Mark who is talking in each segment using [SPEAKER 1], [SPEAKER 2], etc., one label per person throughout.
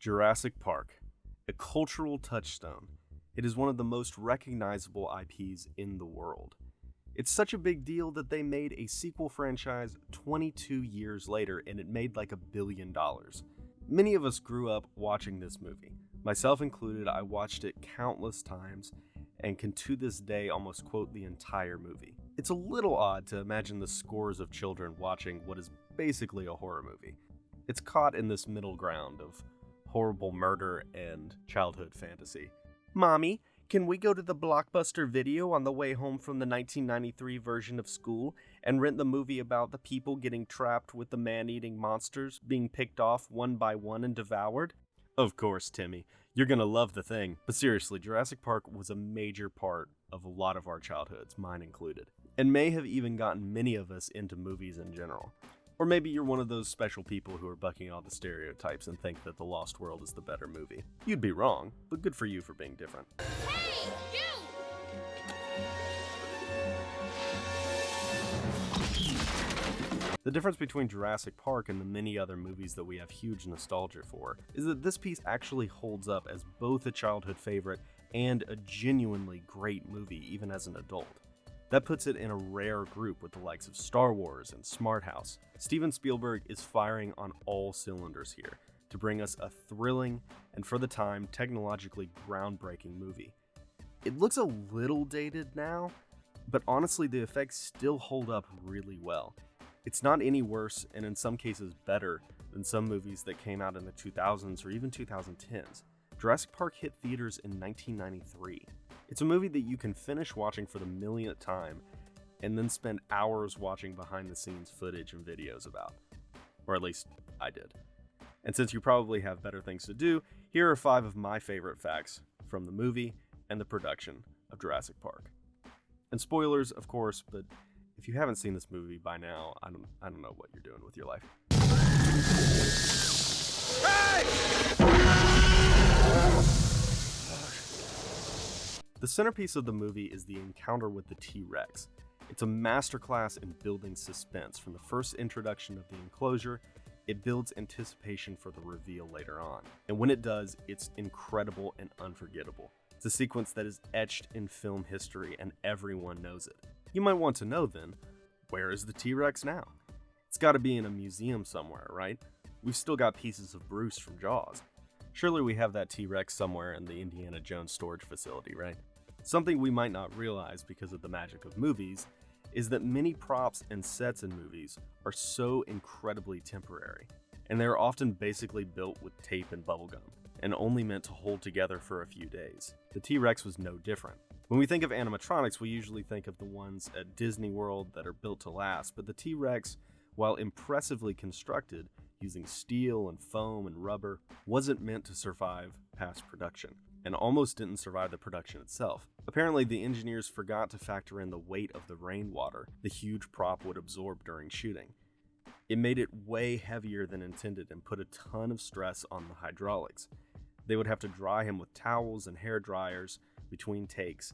[SPEAKER 1] Jurassic Park, a cultural touchstone. It is one of the most recognizable IPs in the world. It's such a big deal that they made a sequel franchise 22 years later, and it made like $1 billion. Many of us grew up watching this movie. Myself included, I watched it countless times and can to this day almost quote the entire movie. It's a little odd to imagine the scores of children watching what is basically a horror movie. It's caught in this middle ground of horrible murder and childhood fantasy. Mommy, can we go to the Blockbuster Video on the way home from the 1993 version of school and rent the movie about the people getting trapped with the man-eating monsters being picked off one by one and devoured? Of course, Timmy. You're gonna love the thing. But seriously, Jurassic Park was a major part of a lot of our childhoods, mine included, and may have even gotten many of us into movies in general. Or maybe you're one of those special people who are bucking all the stereotypes and think that The Lost World is the better movie. You'd be wrong, but good for you for being different.
[SPEAKER 2] Hey, you!
[SPEAKER 1] The difference between Jurassic Park and the many other movies that we have huge nostalgia for is that this piece actually holds up as both a childhood favorite and a genuinely great movie even as an adult. That puts it in a rare group with the likes of Star Wars and Smart House. Steven Spielberg is firing on all cylinders here to bring us a thrilling and, for the time, technologically groundbreaking movie. It looks a little dated now, but honestly the effects still hold up really well. It's not any worse, and in some cases better, than some movies that came out in the 2000s or even 2010s. Jurassic Park hit theaters in 1993. It's a movie that you can finish watching for the millionth time and then spend hours watching behind the scenes footage and videos about. Or at least I did. And since you probably have better things to do, here are 5 of my favorite facts from the movie and the production of Jurassic Park. And spoilers, of course, but if you haven't seen this movie by now, I don't know what you're doing with your life. The centerpiece of the movie is the encounter with the T-Rex. It's a masterclass in building suspense. From the first introduction of the enclosure, it builds anticipation for the reveal later on. And when it does, it's incredible and unforgettable. It's a sequence that is etched in film history and everyone knows it. You might want to know then, where is the T-Rex now? It's gotta be in a museum somewhere, right? We've still got pieces of Bruce from Jaws. Surely we have that T-Rex somewhere in the Indiana Jones storage facility, right? Something we might not realize because of the magic of movies is that many props and sets in movies are so incredibly temporary, and they're often basically built with tape and bubblegum, and only meant to hold together for a few days. The T-Rex was no different. When we think of animatronics, we usually think of the ones at Disney World that are built to last, but the T-Rex, while impressively constructed, using steel and foam and rubber, wasn't meant to survive past production, and almost didn't survive the production itself. Apparently, the engineers forgot to factor in the weight of the rainwater the huge prop would absorb during shooting. It made it way heavier than intended and put a ton of stress on the hydraulics. They would have to dry him with towels and hair dryers between takes,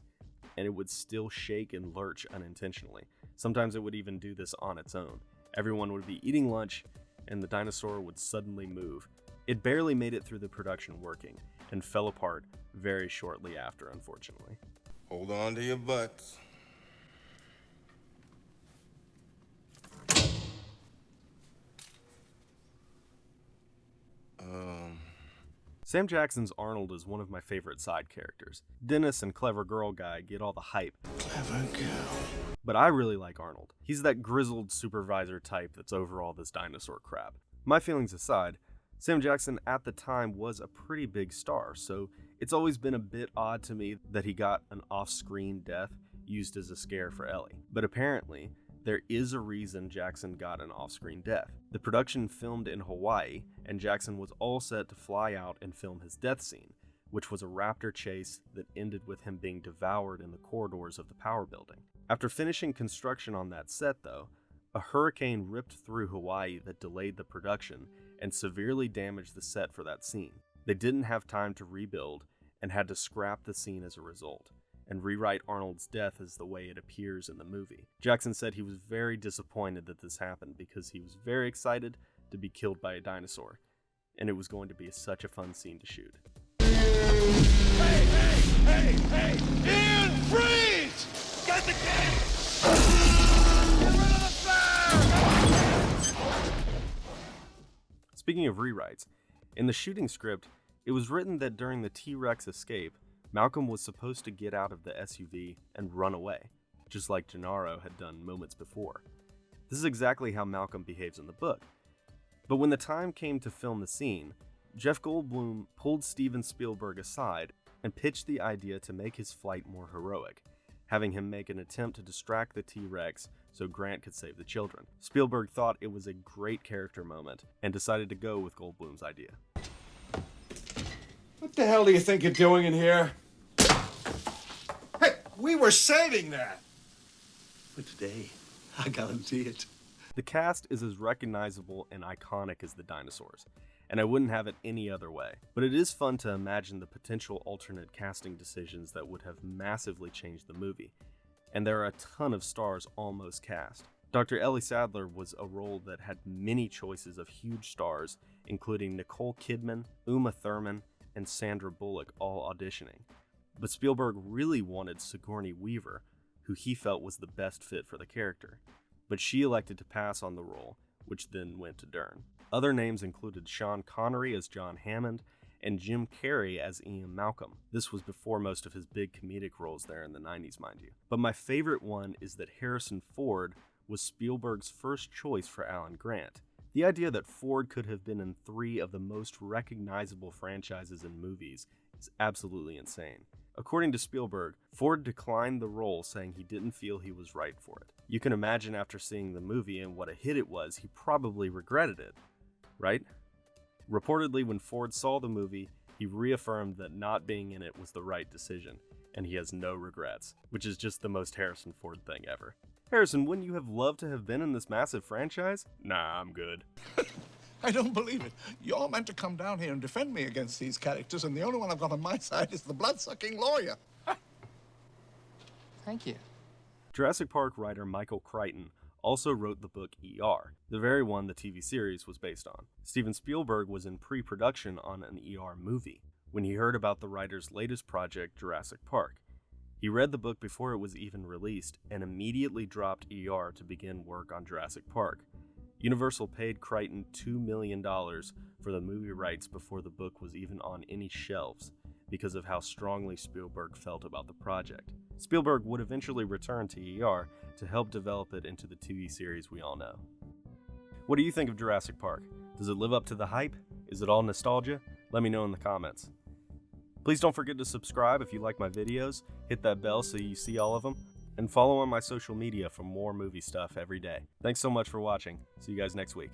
[SPEAKER 1] and it would still shake and lurch unintentionally. Sometimes it would even do this on its own. Everyone would be eating lunch, and the dinosaur would suddenly move. It barely made it through the production working, and fell apart very shortly after, unfortunately.
[SPEAKER 3] Hold on to your butts.
[SPEAKER 1] Sam Jackson's Arnold is one of my favorite side characters. Dennis and Clever Girl Guy get all the hype.
[SPEAKER 3] Clever girl.
[SPEAKER 1] But I really like Arnold. He's that grizzled supervisor type that's over all this dinosaur crap. My feelings aside, Sam Jackson at the time was a pretty big star, so it's always been a bit odd to me that he got an off-screen death used as a scare for Ellie. But apparently, there is a reason Jackson got an off-screen death. The production filmed in Hawaii, and Jackson was all set to fly out and film his death scene, which was a raptor chase that ended with him being devoured in the corridors of the power building. After finishing construction on that set, though, a hurricane ripped through Hawaii that delayed the production and severely damaged the set for that scene. They didn't have time to rebuild and had to scrap the scene as a result, and rewrite Arnold's death as the way it appears in the movie. Jackson said he was very disappointed that this happened because he was very excited to be killed by a dinosaur. and it was going to be such a fun scene to shoot.
[SPEAKER 2] Hey! Ian, freeze! Get the kid! Get rid of the flare!
[SPEAKER 1] Speaking of rewrites, in the shooting script, it was written that during the T-Rex escape, Malcolm was supposed to get out of the SUV and run away, just like Gennaro had done moments before. This is exactly how Malcolm behaves in the book. But when the time came to film the scene, Jeff Goldblum pulled Steven Spielberg aside and pitched the idea to make his flight more heroic, having him make an attempt to distract the T-Rex so Grant could save the children. Spielberg thought it was a great character moment and decided to go with Goldblum's idea.
[SPEAKER 4] What the hell do you think you're doing in here? Hey, we were saving that!
[SPEAKER 5] For today, I guarantee it.
[SPEAKER 1] The cast is as recognizable and iconic as the dinosaurs, and I wouldn't have it any other way. But it is fun to imagine the potential alternate casting decisions that would have massively changed the movie, and there are a ton of stars almost cast. Dr. Ellie Sattler was a role that had many choices of huge stars, including Nicole Kidman, Uma Thurman, and Sandra Bullock all auditioning. But Spielberg really wanted Sigourney Weaver, who he felt was the best fit for the character. But she elected to pass on the role, which then went to Dern. Other names included Sean Connery as John Hammond and Jim Carrey as Ian Malcolm. This was before most of his big comedic roles there in the 90s, mind you. But my favorite one is that Harrison Ford was Spielberg's first choice for Alan Grant. The idea that Ford could have been in 3 of the most recognizable franchises in movies is absolutely insane. According to Spielberg, Ford declined the role, saying he didn't feel he was right for it. You can imagine after seeing the movie and what a hit it was, he probably regretted it, right? Reportedly, when Ford saw the movie, he reaffirmed that not being in it was the right decision, and he has no regrets, which is just the most Harrison Ford thing ever. Harrison, wouldn't you have loved to have been in this massive franchise? Nah, I'm good.
[SPEAKER 5] I don't believe it. You're meant to come down here and defend me against these characters, and the only one I've got on my side is the blood-sucking lawyer.
[SPEAKER 6] Thank you.
[SPEAKER 1] Jurassic Park writer Michael Crichton also wrote the book ER, the very one the TV series was based on. Steven Spielberg was in pre-production on an ER movie when he heard about the writer's latest project, Jurassic Park. He read the book before it was even released and immediately dropped ER to begin work on Jurassic Park. Universal paid Crichton $2 million for the movie rights before the book was even on any shelves because of how strongly Spielberg felt about the project. Spielberg would eventually return to ER to help develop it into the TV series we all know. What do you think of Jurassic Park? Does it live up to the hype? Is it all nostalgia? Let me know in the comments. Please don't forget to subscribe if you like my videos, hit that bell so you see all of them, and follow on my social media for more movie stuff every day. Thanks so much for watching. See you guys next week.